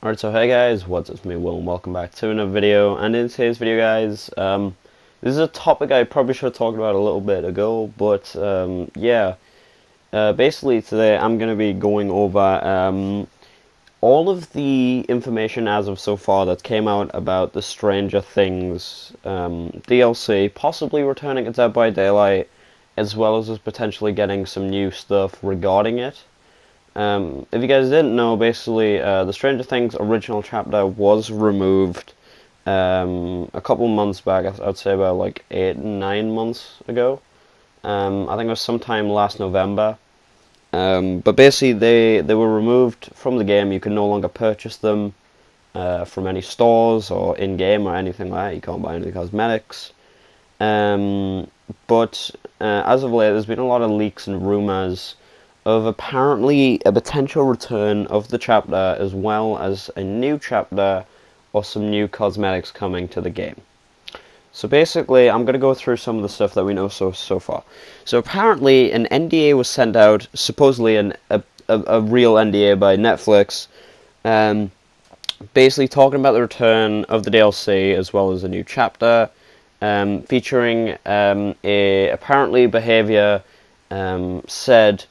Alright, so hey guys, what's up, it's me Will, and welcome back to another video. And in today's video, guys, this is a topic I probably should have talked about a little bit ago, but basically today I'm going to be going over all of the information as of so far that came out about the Stranger Things DLC, possibly returning to Dead by Daylight, as well as us potentially getting some new stuff regarding it. If you guys didn't know, basically, the Stranger Things original chapter was removed a couple months back. I'd say about like 8-9 months ago. I think it was sometime last November. But basically, they were removed from the game. You could no longer purchase them from any stores or in-game or anything like that. You can't buy any cosmetics. But as of late, there's been a lot of leaks and rumors of apparently a potential return of the chapter, as well as a new chapter or some new cosmetics coming to the game. So basically, I'm going to go through some of the stuff that we know so far. So apparently, an NDA was sent out, supposedly a real NDA by Netflix, basically talking about the return of the DLC as well as a new chapter, featuring a apparently behavior said.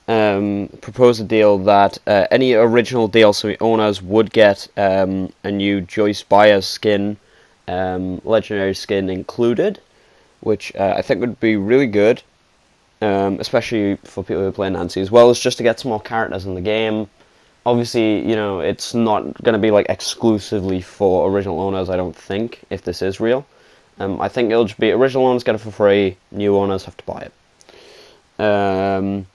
Proposed a deal that any original DLC owners would get a new Joyce Byers skin, legendary skin included, which I think would be really good, especially for people who play Nancy, as well as just to get some more characters in the game. Obviously, you know, it's not going to be like exclusively for original owners, I don't think, if this is real. I think it'll just be original owners get it for free, new owners have to buy it.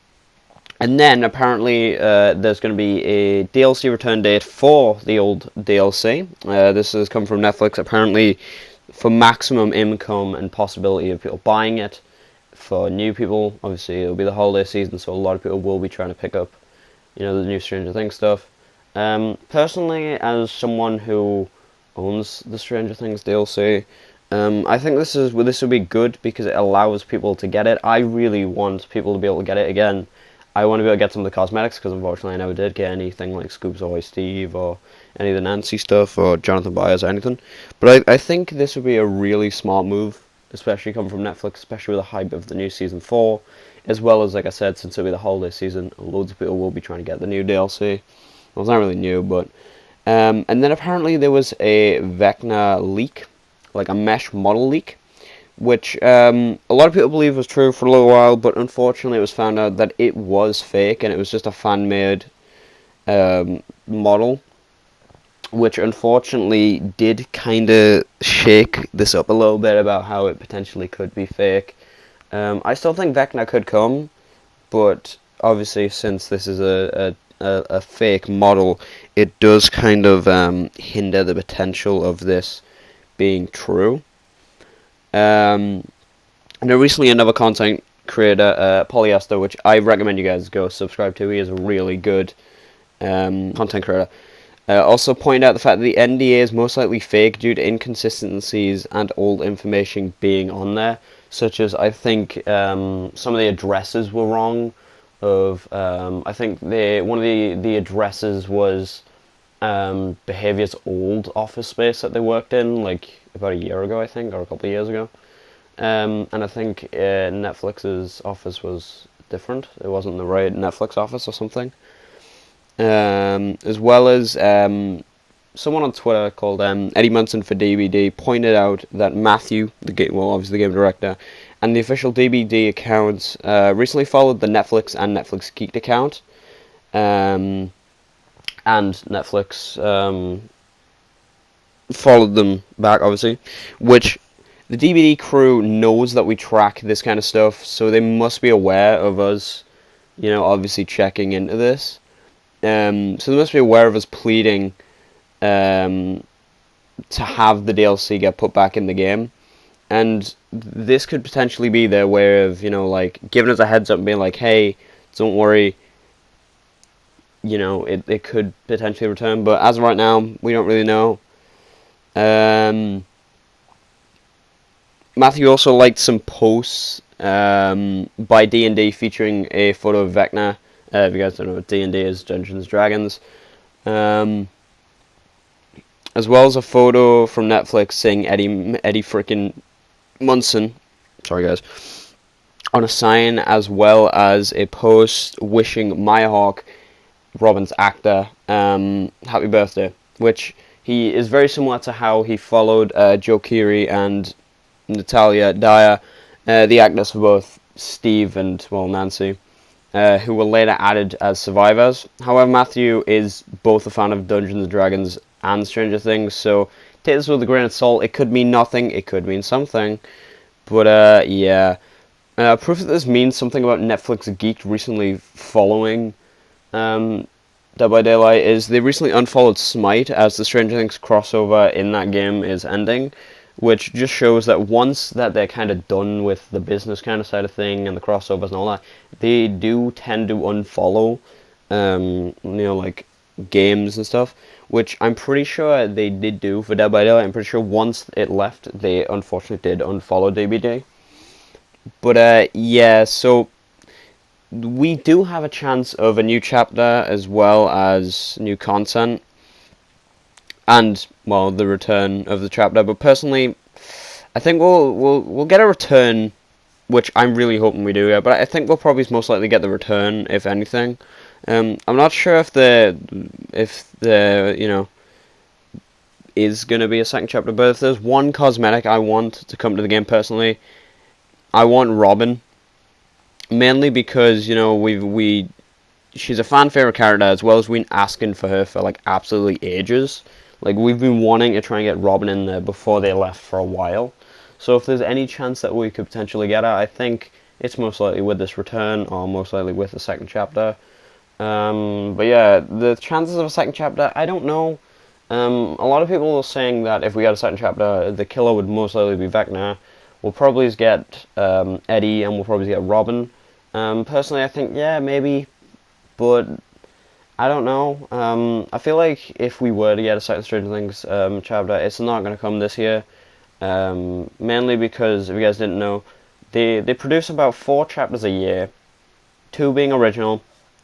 And then, apparently, there's going to be a DLC return date for the old DLC. This has come from Netflix, apparently, for maximum income and possibility of people buying it. For new people, obviously, it'll be the holiday season, so a lot of people will be trying to pick up, you know, the new Stranger Things stuff. Personally, as someone who owns the Stranger Things DLC, I think this would be good because it allows people to get it. I really want people to be able to get it again. I want to be able to get some of the cosmetics because unfortunately I never did get anything like Scoops Ahoy Steve or any of the Nancy stuff or Jonathan Byers or anything. But I think this would be a really smart move, especially coming from Netflix, especially with the hype of the new Season 4, as well as, like I said, since it'll be the holiday season, loads of people will be trying to get the new DLC. Well, it's not really new, but... and then apparently there was a Vecna leak, like a mesh model leak, which a lot of people believe was true for a little while, but unfortunately it was found out that it was fake and it was just a fan-made model, which unfortunately did kind of shake this up a little bit about how it potentially could be fake. I still think Vecna could come, but obviously since this is a fake model, it does kind of hinder the potential of this being true. And recently another content creator, Polyester, which I recommend you guys go subscribe to. He is a really good content creator. Also pointed out the fact that the NDA is most likely fake due to inconsistencies and old information being on there, such as I think some of the addresses were wrong. I think one of the addresses was Behavior's old office space that they worked in, like about a year ago, I think, or a couple of years ago. And I think Netflix's office was different. It wasn't the right Netflix office or something. As well as someone on Twitter called Eddie Munson for DBD pointed out that Matthew, obviously the game director, and the official DBD accounts recently followed the Netflix and Netflix Geeked account. And Netflix followed them back, obviously, which the DBD crew knows that we track this kind of stuff, so they must be aware of us, you know, obviously checking into this. So they must be aware of us pleading to have the DLC get put back in the game, and this could potentially be their way of, you know, like giving us a heads up and being like, hey, don't worry, you know, it could potentially return, but as of right now, we don't really know. Matthew also liked some posts by D&D featuring a photo of Vecna. If you guys don't know what D&D is, Dungeons & Dragons. as well as a photo from Netflix saying Eddie freaking Munson, sorry guys, on a sign, as well as a post wishing Meyerhawk, Robin's actor, happy birthday, which he is very similar to how he followed Joe Keery and Natalia Dyer, the actors for both Steve and, well, Nancy, who were later added as survivors. However, Matthew is both a fan of Dungeons & Dragons and Stranger Things, so take this with a grain of salt. It could mean nothing, it could mean something, but yeah. Proof that this means something about Netflix geeked recently following Dead by Daylight is they recently unfollowed Smite as the Stranger Things crossover in that game is ending, which just shows that once that they're kind of done with the business kind of side of thing and the crossovers and all that, they do tend to unfollow, like games and stuff, which I'm pretty sure they did do for Dead by Daylight. I'm pretty sure once it left, they unfortunately did unfollow DBD. But yeah, so we do have a chance of a new chapter as well as new content, and well, the return of the chapter. But personally, I think we'll get a return, which I'm really hoping we do. Yeah, but I think we'll probably most likely get the return, if anything. I'm not sure if the is gonna be a second chapter, but if there's one cosmetic I want to come to the game personally, I want Robin, mainly because she's a fan favorite character, as well as we've been asking for her for like absolutely ages. Like, we've been wanting to try and get Robin in there before they left for a while. So if there's any chance that we could potentially get her, I think it's most likely with this return, or most likely with the second chapter. But yeah, the chances of a second chapter, I don't know. A lot of people are saying that if we got a second chapter, the killer would most likely be Vecna. We'll probably get Eddie, and we'll probably get Robin. Personally, I think, yeah, maybe, but I don't know. I feel like if we were to get a second Stranger Things chapter, it's not going to come this year. Mainly because, if you guys didn't know, they produce about 4 chapters a year, 2 being original,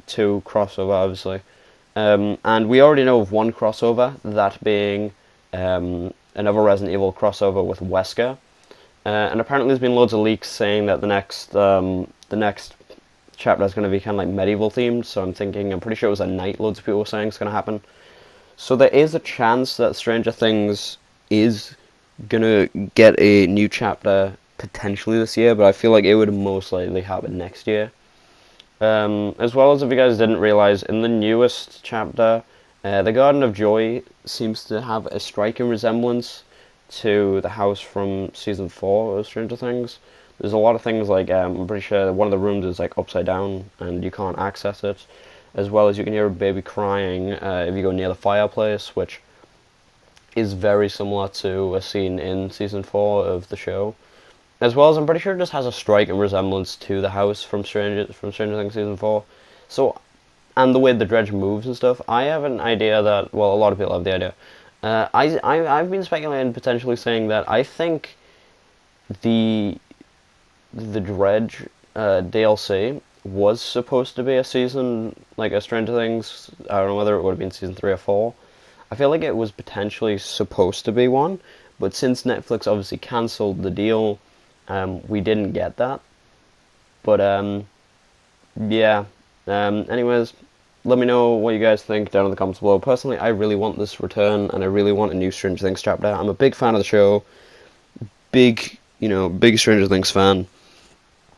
2 crossover, obviously. And we already know of 1 crossover, that being another Resident Evil crossover with Wesker. And apparently there's been loads of leaks saying that the next chapter is going to be kind of like medieval themed, so I'm pretty sure it was a night loads of people were saying it's going to happen. So there is a chance that Stranger Things is going to get a new chapter potentially this year, but I feel like it would most likely happen next year. As well as, if you guys didn't realize, in the newest chapter, the Garden of Joy seems to have a striking resemblance to the house from season 4 of Stranger Things. There's a lot of things like, I'm pretty sure one of the rooms is like upside down and you can't access it, as well as you can hear a baby crying if you go near the fireplace, which is very similar to a scene in season 4 of the show. As well as, I'm pretty sure it just has a striking resemblance to the house from Stranger Things season 4. So, and the way the dredge moves and stuff, I have an idea that, well, a lot of people have the idea. I've been speculating, potentially saying that I think the Dredge DLC was supposed to be a season, like a Stranger Things. I don't know whether it would have been season 3 or 4. I feel like it was potentially supposed to be one, but since Netflix obviously cancelled the deal, we didn't get that. But yeah. Anyways, let me know what you guys think down in the comments below. Personally, I really want this return, and I really want a new Stranger Things chapter. I'm a big fan of the show, big Stranger Things fan,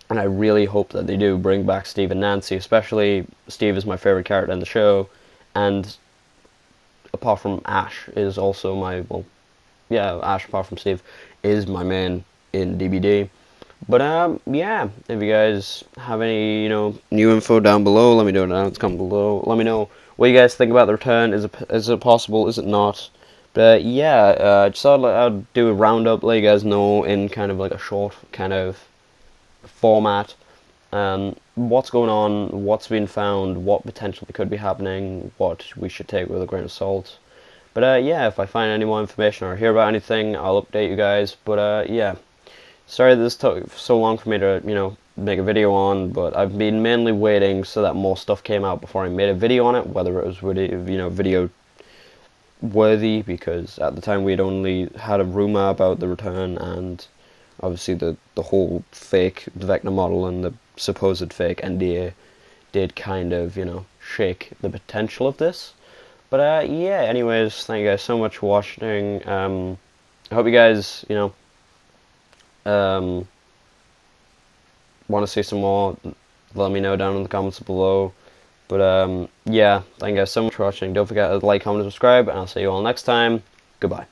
and I really hope that they do bring back Steve and Nancy. Especially Steve is my favorite character in the show, and apart from Ash is also my, well, yeah, Ash apart from Steve is my main in DBD. But yeah, if you guys have any new info down below, let me know down in the comment below. Let me know what you guys think about the return. Is it possible? Is it not? But yeah, just thought I'd do a roundup, let you guys know in kind of like a short kind of format. What's going on? What's been found? What potentially could be happening? What we should take with a grain of salt. But yeah, if I find any more information or hear about anything, I'll update you guys. But yeah. Sorry this took so long for me to, make a video on, but I've been mainly waiting so that more stuff came out before I made a video on it, whether it was video worthy, because at the time we had only had a rumor about the return, and obviously the whole fake Vecna model and the supposed fake NDA did kind of, you know, shake the potential of this. But yeah, anyways, thank you guys so much for watching. I hope you guys, you know, want to see some more. Let me know down in the comments below. But yeah, thank you guys so much for watching. Don't forget to like, comment, and subscribe, and I'll see you all next time. Goodbye.